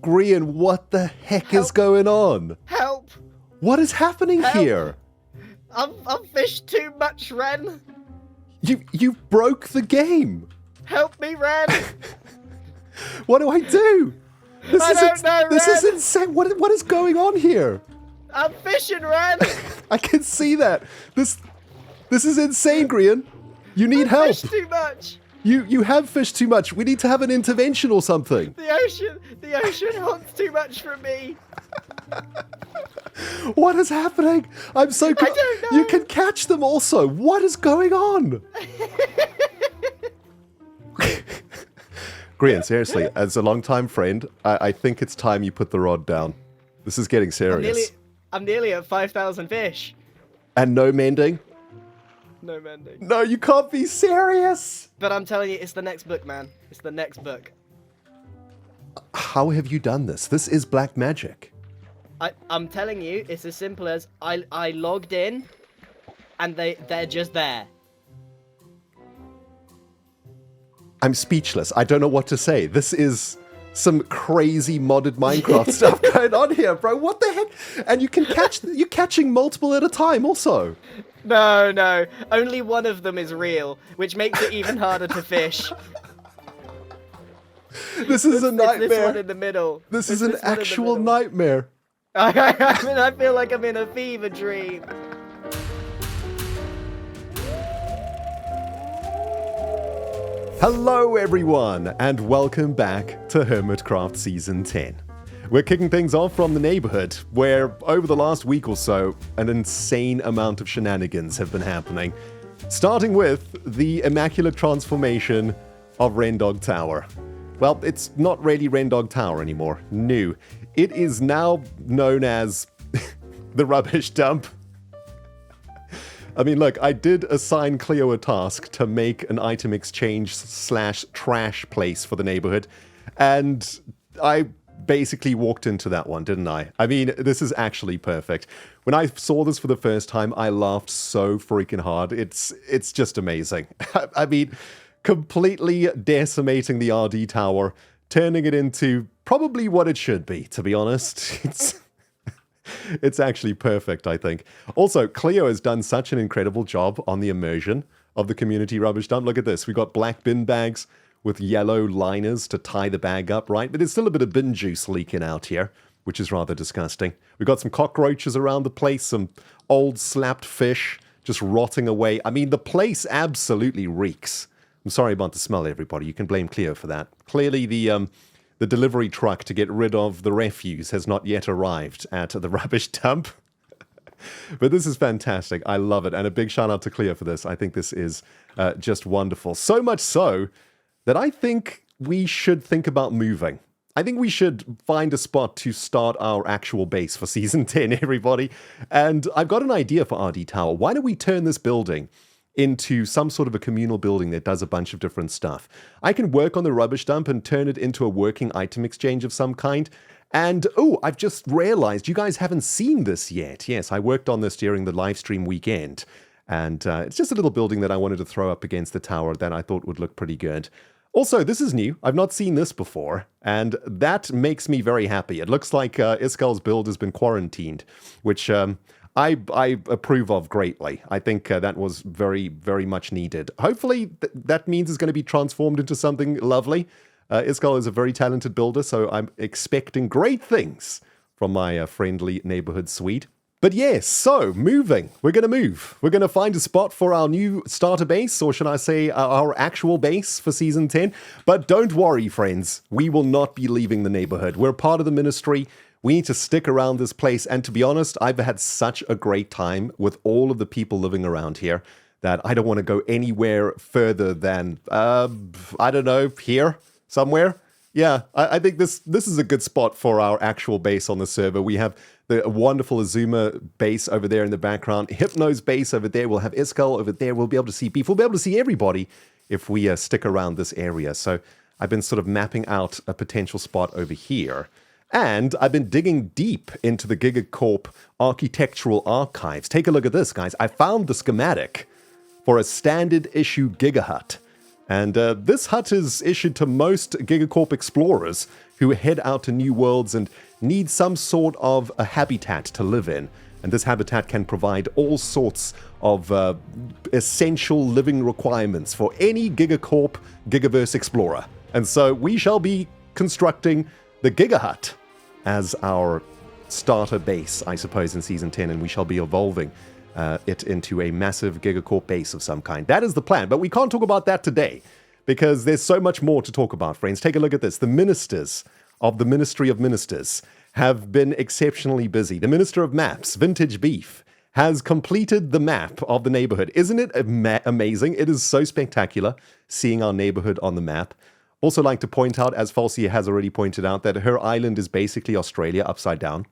Grian, what the heck is going on? Help! What is happening here? I've fished too much, Ren. You broke the game. Help me, Ren. What do I do? I don't know, This Ren. is insane. What is going on here? I'm fishing, Ren. I can see that. This is insane, Grian. You need help. Fished too much. You have fished too much. We need to have an intervention or something. The ocean wants too much from me. What is happening? I'm so I don't know. You can catch them also. What is going on? Grian, seriously, as a longtime friend, I think it's time you put the rod down. This is getting serious. I'm nearly at 5,000 fish. And no mending? No mending. No, you can't be serious. But I'm telling you, it's the next book, man. It's the next book. How have you done this? This is black magic. I'm telling you, it's as simple as I logged in, and they're just there. I'm speechless. I don't know what to say. This is some crazy modded Minecraft stuff going on here, bro. What the heck? And you're catching multiple at a time also. No. Only one of them is real, which makes it even harder to fish. This is a nightmare. This one in the middle. This is an actual nightmare. I feel like I'm in a fever dream. Hello everyone, and welcome back to HermitCraft Season 10. We're kicking things off from the neighborhood, where over the last week or so, an insane amount of shenanigans have been happening. Starting with the immaculate transformation of Rendog Tower. Well, it's not really Rendog Tower anymore. No. It is now known as the rubbish dump. I mean, look, I did assign Cleo a task to make an item exchange / trash place for the neighborhood, and I basically walked into that one, didn't I? I mean, this is actually perfect. When I saw this for the first time, I laughed so freaking hard. It's just amazing. I mean, completely decimating the RD tower, turning it into probably what it should be, to be honest. It's actually perfect, I think. Also, Cleo has done such an incredible job on the immersion of the community rubbish dump. Look at this. We've got black bin bags with yellow liners to tie the bag up, right? But there's still a bit of bin juice leaking out here, which is rather disgusting. We've got some cockroaches around the place, some old slapped fish just rotting away. I mean, the place absolutely reeks. I'm sorry about the smell, everybody. You can blame Cleo for that. Clearly, the delivery truck to get rid of the refuse has not yet arrived at the rubbish dump. But this is fantastic. I love it. And a big shout out to Cleo for this. I think this is just wonderful. So much so that I think we should think about moving. I think we should find a spot to start our actual base for Season 10, everybody. And I've got an idea for RD Tower. Why don't we turn this building into some sort of a communal building that does a bunch of different stuff? I can work on the rubbish dump and turn it into a working item exchange of some kind. And, oh, I've just realized you guys haven't seen this yet. Yes, I worked on this during the live stream weekend. And it's just a little building that I wanted to throw up against the tower that I thought would look pretty good. Also, this is new. I've not seen this before, and that makes me very happy. It looks like Iskal's build has been quarantined, which I approve of greatly. I think that was very, very much needed. Hopefully, that means it's going to be transformed into something lovely. Iskal is a very talented builder, so I'm expecting great things from my friendly neighborhood Swede. But yes, so moving. We're going to move. We're going to find a spot for our new starter base, or should I say our actual base for Season 10. But don't worry, friends. We will not be leaving the neighborhood. We're part of the ministry. We need to stick around this place. And to be honest, I've had such a great time with all of the people living around here that I don't want to go anywhere further than, I don't know, here somewhere. Yeah, I think this is a good spot for our actual base on the server. We have the wonderful Azuma base over there in the background, Hypno's base over there. We'll have Iskal over there. We'll be able to see Beef. We'll be able to see everybody if we stick around this area. So I've been sort of mapping out a potential spot over here. And I've been digging deep into the GIGACORP architectural archives. Take a look at this, guys. I found the schematic for a standard issue GIGAHUT. And this hut is issued to most GigaCorp explorers who head out to new worlds and need some sort of a habitat to live in. And this habitat can provide all sorts of essential living requirements for any GigaCorp Gigaverse explorer. And so we shall be constructing the GigaHut as our starter base, I suppose, in Season 10, and we shall be evolving it into a massive GigaCorp base of some kind. That is the plan, but we can't talk about that today because there's so much more to talk about, friends. Take a look at this. The ministers of the Ministry of Ministers have been exceptionally busy. The Minister of Maps, Vintage Beef, has completed the map of the neighborhood. Isn't it amazing? It is so spectacular seeing our neighborhood on the map. Also like to point out, as Falsey has already pointed out, that her island is basically Australia upside down,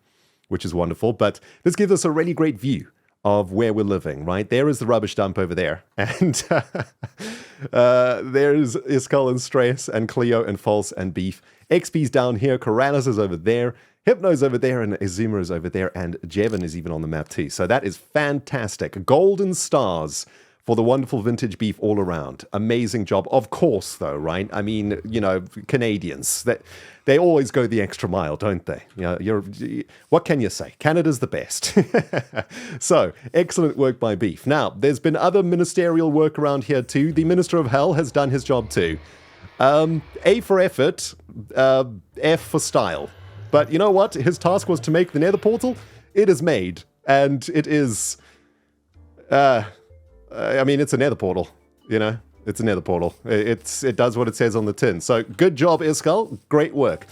which is wonderful. But this gives us a really great view of where we're living, right? There is the rubbish dump over there. And there's Iskal and Stress and Cleo and False and Beef. XP's down here. Corrales is over there. Hypno's over there, and Izuma is over there, and Jevon is even on the map too. So that is fantastic. Golden stars for the wonderful Vintage Beef all around. Amazing job. Of course, though, right? I mean, you know, Canadians, they always go the extra mile, don't they? You know, what can you say? Canada's the best. So, excellent work by Beef. Now, there's been other ministerial work around here too. The Minister of Hell has done his job too. A for effort, F for style. But you know what? His task was to make the Nether portal. It is made, and it is... I mean, it's a Nether portal, you know? It's a Nether portal. It does what it says on the tin. So, good job, Iskal. Great work.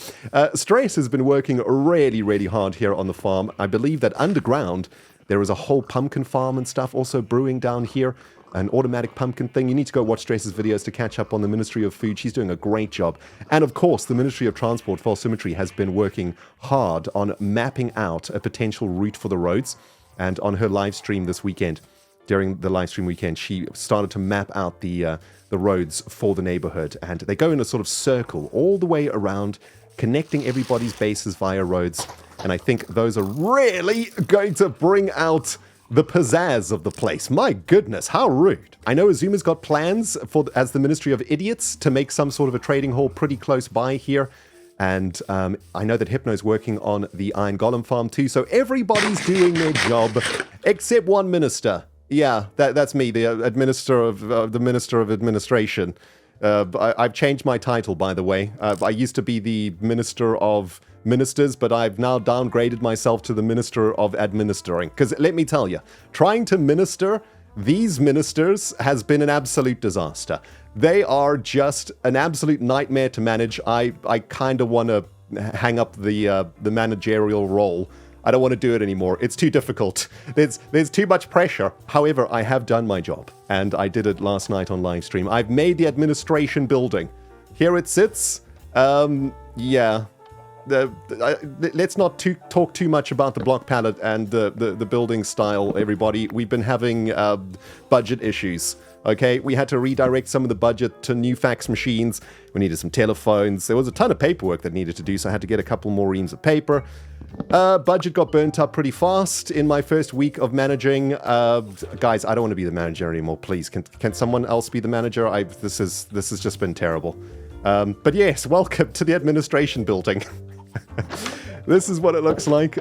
Stress has been working really, really hard here on the farm. I believe that underground, there is a whole pumpkin farm and stuff also brewing down here. An automatic pumpkin thing. You need to go watch Stress's videos to catch up on the Ministry of Food. She's doing a great job. And of course, the Ministry of Transport, False Symmetry, has been working hard on mapping out a potential route for the roads. And on her live stream this weekend, during the live stream weekend, she started to map out the roads for the neighborhood. And they go in a sort of circle all the way around, connecting everybody's bases via roads. And I think those are really going to bring out the pizzazz of the place. My goodness, how rude. I know Izuma's got plans as the Ministry of Idiots to make some sort of a trading hall pretty close by here. And I know that Hypno's working on the Iron Golem farm too. So everybody's doing their job except one minister. Yeah, that's me, the Minister of Administration. I've changed my title, by the way. I used to be the Minister of Ministers, but I've now downgraded myself to the Minister of Administering. Because let me tell you, trying to minister these ministers has been an absolute disaster. They are just an absolute nightmare to manage. I kind of want to hang up the managerial role. I don't want to do it anymore. It's too difficult. There's too much pressure. However, I have done my job, and I did it last night on live stream. I've made the administration building. Here it sits. Yeah. Let's not talk too much about the block palette and the building style, everybody. We've been having budget issues. Okay, we had to redirect some of the budget to new fax machines. We needed some telephones. There was a ton of paperwork that needed to do, so I had to get a couple more reams of paper. Budget got burnt up pretty fast in my first week of managing. Guys, I don't want to be the manager anymore, please. Can someone else be the manager? This has just been terrible. But yes, welcome to the administration building. This is what it looks like.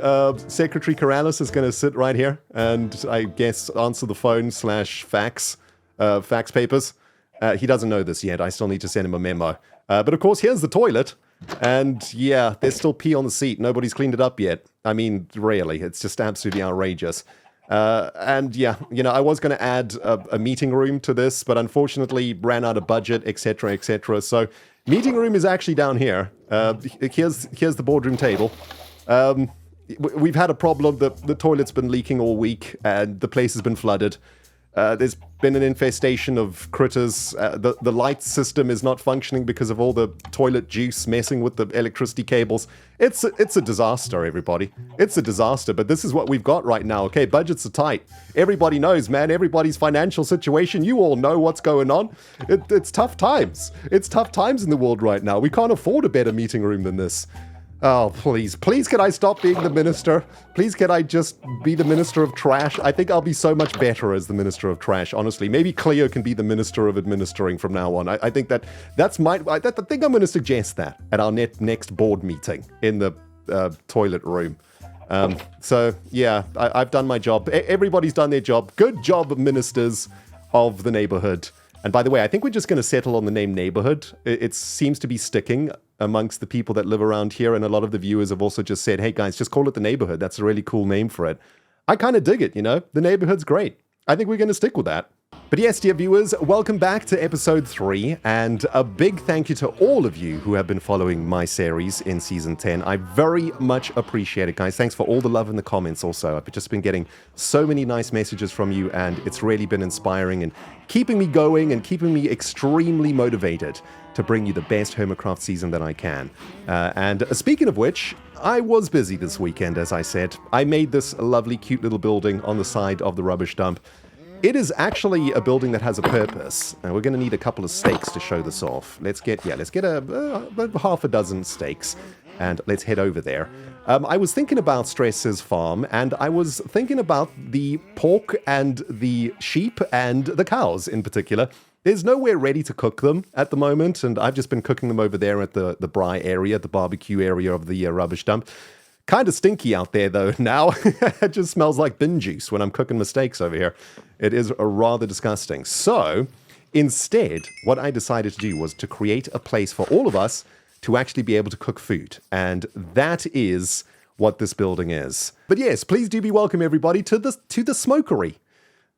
Secretary Corrales is going to sit right here and I guess answer the phone / fax papers. He doesn't know this yet. I still need to send him a memo. But of course, here's the toilet. And yeah, there's still pee on the seat. Nobody's cleaned it up yet. I mean, really, it's just absolutely outrageous. And yeah, you know, I was going to add a meeting room to this, but unfortunately ran out of budget, etc., etc. So meeting room is actually down here. Here's the boardroom table. We've had a problem. The toilet's been leaking all week, and the place has been flooded. There's been an infestation of critters. The light system is not functioning because of all the toilet juice messing with the electricity cables. It's a disaster, everybody. It's a disaster, but this is what we've got right now, okay? Budgets are tight. Everybody knows, man. Everybody's financial situation. You all know what's going on. It's tough times. It's tough times in the world right now. We can't afford a better meeting room than this. Oh, please. Please can I stop being the minister? Please can I just be the minister of trash? I think I'll be so much better as the minister of trash, honestly. Maybe Cleo can be the minister of administering from now on. I think that's my... I think I'm going to suggest that at our next board meeting in the toilet room. So, yeah, I've done my job. Everybody's done their job. Good job, ministers of the neighborhood. And by the way, I think we're just going to settle on the name neighborhood. It seems to be sticking amongst the people that live around here, and a lot of the viewers have also just said, hey guys, just call it the neighborhood. That's a really cool name for it. I kind of dig it, you know? The neighborhood's great. I think we're going to stick with that. But yes, dear viewers, welcome back to episode 3, and a big thank you to all of you who have been following my series in season 10. I very much appreciate it, guys. Thanks for all the love in the comments also. I've just been getting so many nice messages from you, and it's really been inspiring and keeping me going and keeping me extremely motivated to bring you the best HermitCraft season that I can. And speaking of which, I was busy this weekend, as I said. I made this lovely, cute little building on the side of the rubbish dump. It is actually a building that has a purpose, and we're going to need a couple of stakes to show this off. Let's get a half a dozen stakes, and let's head over there. I was thinking about Stress's farm, and I was thinking about the pork and the sheep and the cows in particular. There's nowhere ready to cook them at the moment, and I've just been cooking them over there at the braai area, the barbecue area of the rubbish dump. Kind of stinky out there, though, now. It just smells like bin juice when I'm cooking mistakes over here. It is rather disgusting. So, instead, what I decided to do was to create a place for all of us to actually be able to cook food. And that is what this building is. But yes, please do be welcome, everybody, to the Smokery.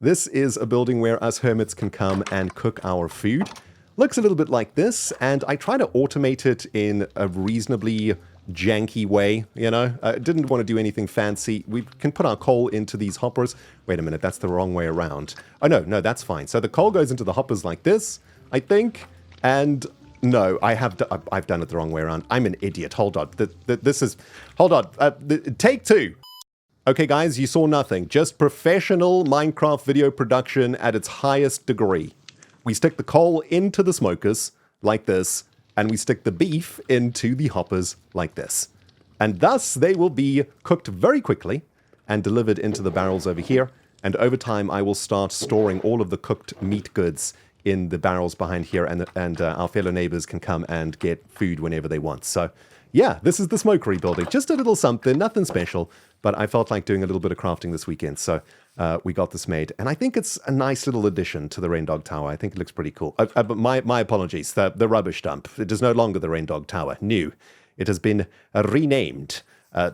This is a building where us hermits can come and cook our food. Looks a little bit like this, and I try to automate it in a reasonably janky way, you know. I didn't want to do anything fancy. We can put our coal into these hoppers. Wait a minute, that's the wrong way around. Oh, no, that's fine. So the coal goes into the hoppers like this, I think, and no, I've done it the wrong way around. I'm an idiot. Hold on. Hold on. Take 2. Okay, guys, you saw nothing. Just professional Minecraft video production at its highest degree. We stick the coal into the smokers like this, and we stick the beef into the hoppers like this. And thus, they will be cooked very quickly and delivered into the barrels over here. And over time, I will start storing all of the cooked meat goods in the barrels behind here, and our fellow neighbors can come and get food whenever they want. So, yeah, this is the Smokery building. Just a little something, nothing special, but I felt like doing a little bit of crafting this weekend, so we got this made. And I think it's a nice little addition to the Rendog Tower. I think it looks pretty cool. But my apologies, the rubbish dump. It is no longer the Rendog Tower. New. It has been renamed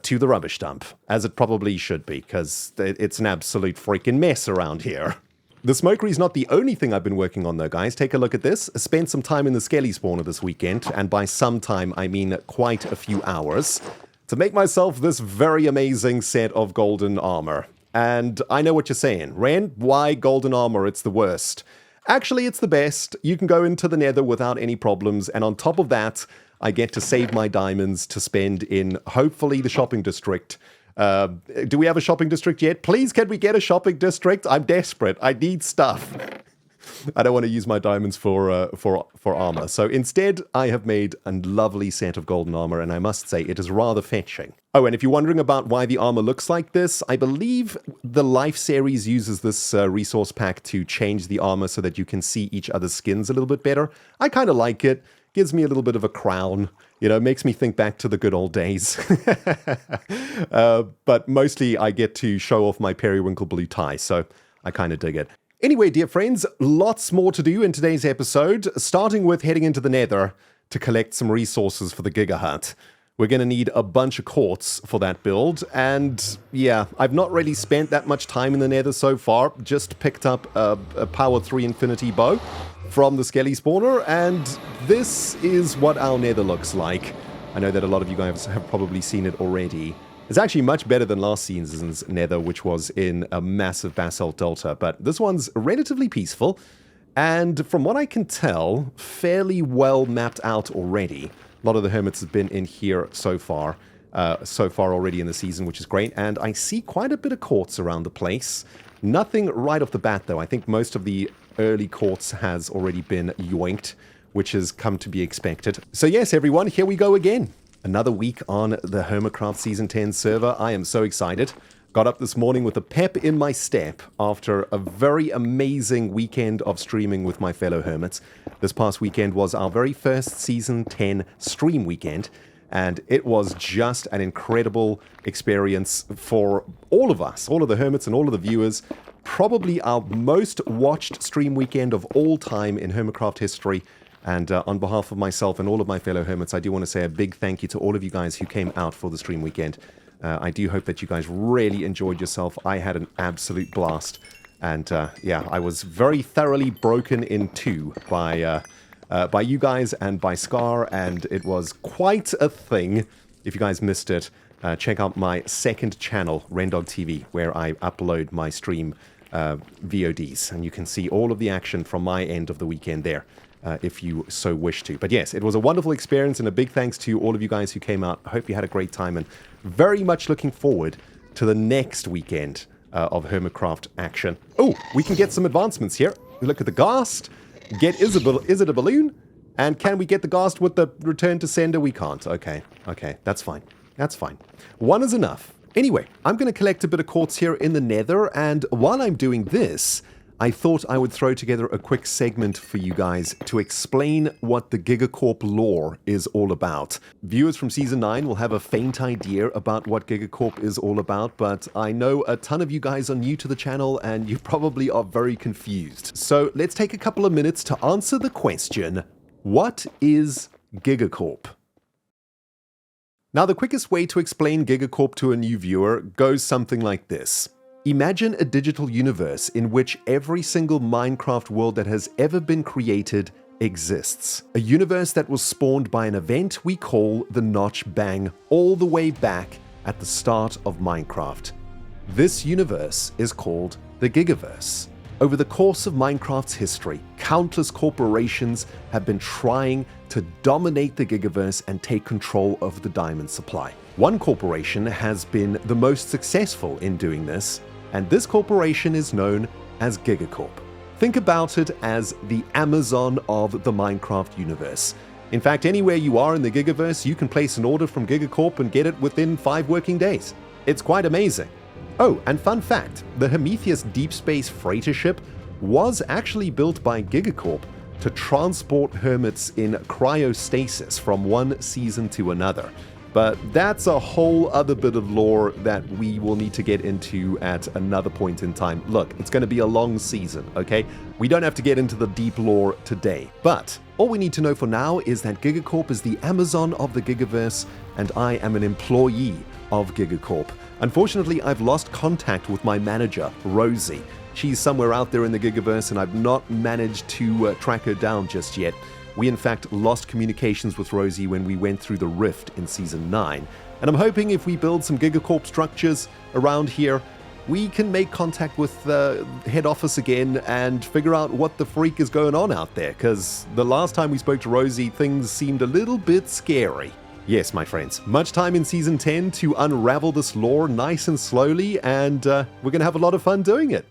to the rubbish dump, as it probably should be, because it's an absolute freaking mess around here. The Smokery is not the only thing I've been working on, though, guys. Take a look at this. I spent some time in the skelly spawner this weekend, and by some time, I mean quite a few hours, to make myself this very amazing set of golden armor. And I know what you're saying. Ren, why golden armor? It's the worst. Actually, it's the best. You can go into the Nether without any problems, and on top of that, I get to save my diamonds to spend in, hopefully, the shopping district. Do we have a shopping district yet? Please, can we get a shopping district? I'm desperate. I need stuff. I don't want to use my diamonds for armor. So instead, I have made a lovely set of golden armor, and I must say, it is rather fetching. Oh, and if you're wondering about why the armor looks like this, I believe the Life series uses this resource pack to change the armor so that you can see each other's skins a little bit better. I kind of like it. Gives me a little bit of a crown, you know, makes me think back to the good old days. But mostly I get to show off my periwinkle blue tie, so I kind of dig it. Anyway, dear friends, lots more to do in today's episode, starting with heading into the Nether to collect some resources for the GIGAHUT. We're going to need a bunch of quartz for that build, and yeah, I've not really spent that much time in the Nether so far, just picked up a Power 3 Infinity bow from the skelly spawner, and this is what our Nether looks like. I know that a lot of you guys have probably seen it already. It's actually much better than last season's Nether, which was in a massive basalt delta, but this one's relatively peaceful, and from what I can tell, fairly well mapped out already. A lot of the hermits have been in here so far already in the season, which is great, and I see quite a bit of quartz around the place. Nothing right off the bat, though. I think most of the early quartz has already been yoinked, which has come to be expected. So yes, everyone, here we go again. Another week on the HermitCraft Season 10 server. I am so excited. Got up this morning with a pep in my step after a very amazing weekend of streaming with my fellow hermits. This past weekend was our very first Season 10 stream weekend, and it was just an incredible experience for all of us, all of the hermits and all of the viewers. Probably our most watched stream weekend of all time in HermitCraft history. And on behalf of myself and all of my fellow hermits, I do want to say a big thank you to all of you guys who came out for the stream weekend. I do hope that you guys really enjoyed yourself. I had an absolute blast. And yeah, I was very thoroughly broken in two by you guys and by Scar, and it was quite a thing. If you guys missed it, check out my second channel, Rendog TV, where I upload my stream VODs, and you can see all of the action from my end of the weekend there. If you so wish to. But yes, it was a wonderful experience, and a big thanks to all of you guys who came out. I hope you had a great time, and very much looking forward to the next weekend of HermitCraft action. Oh, we can get some advancements here. Look at the Ghast. Is it a balloon? And can we get the Ghast with the return to sender? We can't. Okay, that's fine. That's fine. One is enough. Anyway, I'm going to collect a bit of quartz here in the Nether, and while I'm doing this, I thought I would throw together a quick segment for you guys to explain what the GIGACORP lore is all about. Viewers from Season 9 will have a faint idea about what GIGACORP is all about, but I know a ton of you guys are new to the channel and you probably are very confused. So let's take a couple of minutes to answer the question, what is GIGACORP? Now, the quickest way to explain GIGACORP to a new viewer goes something like this. Imagine a digital universe in which every single Minecraft world that has ever been created exists. A universe that was spawned by an event we call the Notch Bang all the way back at the start of Minecraft. This universe is called the Gigaverse. Over the course of Minecraft's history, countless corporations have been trying to dominate the Gigaverse and take control of the diamond supply. One corporation has been the most successful in doing this, and this corporation is known as GIGACORP. Think about it as the Amazon of the Minecraft universe. In fact, anywhere you are in the Gigaverse, you can place an order from GIGACORP and get it within 5 working days. It's quite amazing. Oh, and fun fact, the Prometheus deep space freighter ship was actually built by GIGACORP to transport hermits in cryostasis from one season to another. But that's a whole other bit of lore that we will need to get into at another point in time. Look, it's going to be a long season, okay? We don't have to get into the deep lore today. But all we need to know for now is that GIGACORP is the Amazon of the Gigaverse, and I am an employee of GIGACORP. Unfortunately, I've lost contact with my manager, Rosie. She's somewhere out there in the Gigaverse, and I've not managed to track her down just yet. We in fact lost communications with Rosie when we went through the rift in Season 9, and I'm hoping if we build some GIGACORP structures around here, we can make contact with the head office again and figure out what the freak is going on out there, because the last time we spoke to Rosie, things seemed a little bit scary. Yes, my friends, much time in Season 10 to unravel this lore nice and slowly, and we're going to have a lot of fun doing it.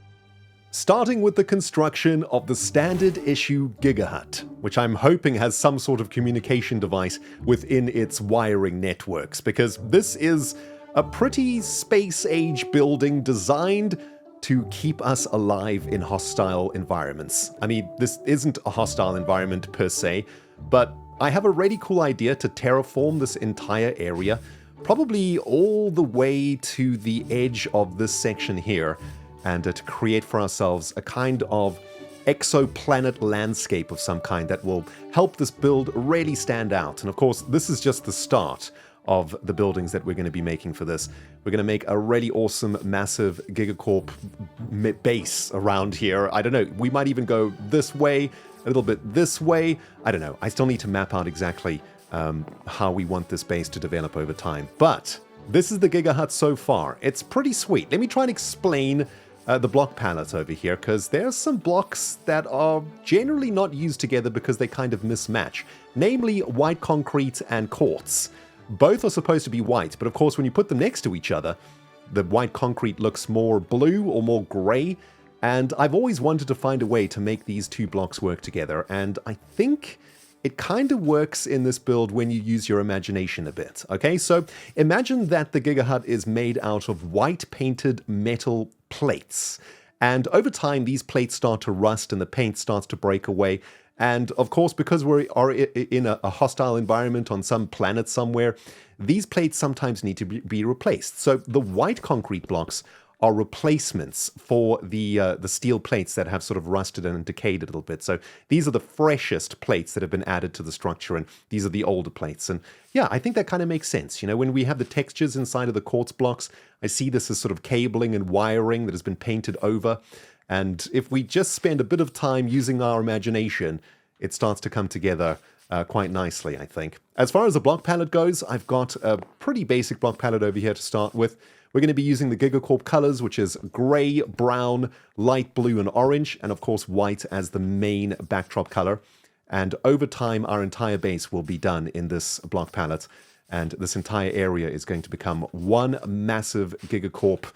Starting with the construction of the standard issue GIGAHUT, which I'm hoping has some sort of communication device within its wiring networks, because this is a pretty space-age building designed to keep us alive in hostile environments. I mean, this isn't a hostile environment per se, but I have a really cool idea to terraform this entire area, probably all the way to the edge of this section here, and to create for ourselves a kind of exoplanet landscape of some kind that will help this build really stand out. And of course, this is just the start of the buildings that we're going to be making for this. We're going to make a really awesome, massive GIGACORP base around here. I don't know, we might even go this way, a little bit this way. I don't know, I still need to map out exactly how we want this base to develop over time. But this is the GIGAHUT so far. It's pretty sweet. Let me try and explain the block palette over here, because there's some blocks that are generally not used together because they kind of mismatch, namely white concrete and quartz. Both are supposed to be white, but of course when you put them next to each other, the white concrete looks more blue or more gray, and I've always wanted to find a way to make these two blocks work together, and I think it kind of works in this build when you use your imagination a bit, okay? So imagine that the GIGAHUT is made out of white painted metal plates. And over time, these plates start to rust and the paint starts to break away. And of course, because we are in a hostile environment on some planet somewhere, these plates sometimes need to be replaced. So the white concrete blocks are replacements for the steel plates that have sort of rusted and decayed a little bit. So these are the freshest plates that have been added to the structure, and these are the older plates. And yeah, I think that kind of makes sense. You know, when we have the textures inside of the quartz blocks, I see this as sort of cabling and wiring that has been painted over. And if we just spend a bit of time using our imagination, it starts to come together quite nicely, I think. As far as the block palette goes, I've got a pretty basic block palette over here to start with. We're going to be using the GIGACORP colors, which is gray, brown, light blue, and orange, and of course white as the main backdrop color. And over time, our entire base will be done in this block palette, and this entire area is going to become one massive GIGACORP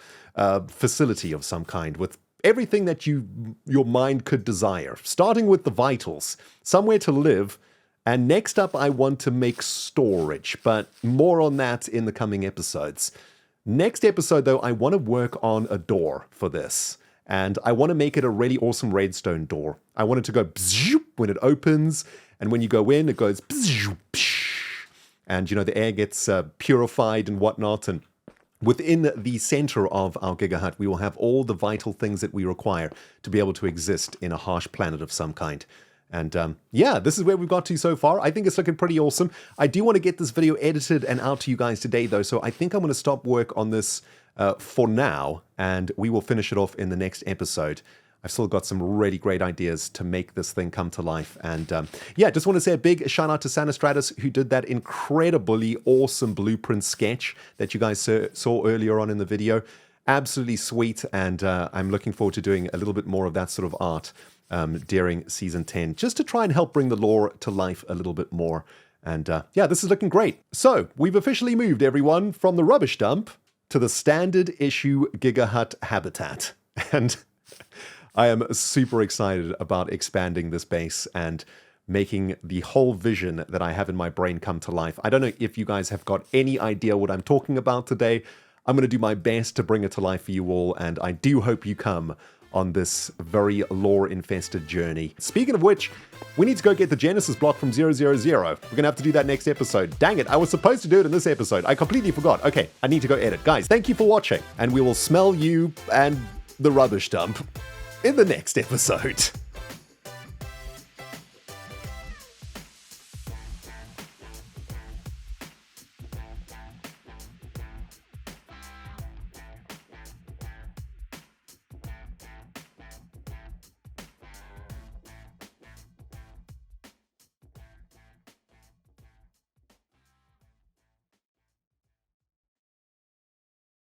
facility of some kind, with everything that your mind could desire, starting with the vitals, somewhere to live, and next up I want to make storage, but more on that in the coming episodes. Next episode, though, I want to work on a door for this, and I want to make it a really awesome redstone door. I want it to go bzzzoop when it opens, and when you go in, it goes bzzzoop, and, you know, the air gets purified and whatnot, and within the center of our GIGAHUT, we will have all the vital things that we require to be able to exist in a harsh planet of some kind. And yeah, this is where we've got to so far. I think it's looking pretty awesome. I do want to get this video edited and out to you guys today, though, so I think I'm going to stop work on this for now, and we will finish it off in the next episode. I've still got some really great ideas to make this thing come to life. And yeah, just want to say a big shout out to Sanastratus, who did that incredibly awesome blueprint sketch that you guys saw earlier on in the video. Absolutely sweet, and I'm looking forward to doing a little bit more of that sort of art during Season 10, just to try and help bring the lore to life a little bit more. And yeah, this is looking great. So, we've officially moved everyone from the rubbish dump to the standard issue GIGAHUT habitat. And I am super excited about expanding this base and making the whole vision that I have in my brain come to life. I don't know if you guys have got any idea what I'm talking about today. I'm going to do my best to bring it to life for you all, and I do hope you come on this very lore-infested journey. Speaking of which, we need to go get the Genesis block from 000. We're going to have to do that next episode. Dang it, I was supposed to do it in this episode. I completely forgot. Okay, I need to go edit. Guys, thank you for watching, and we will smell you and the rubbish dump in the next episode.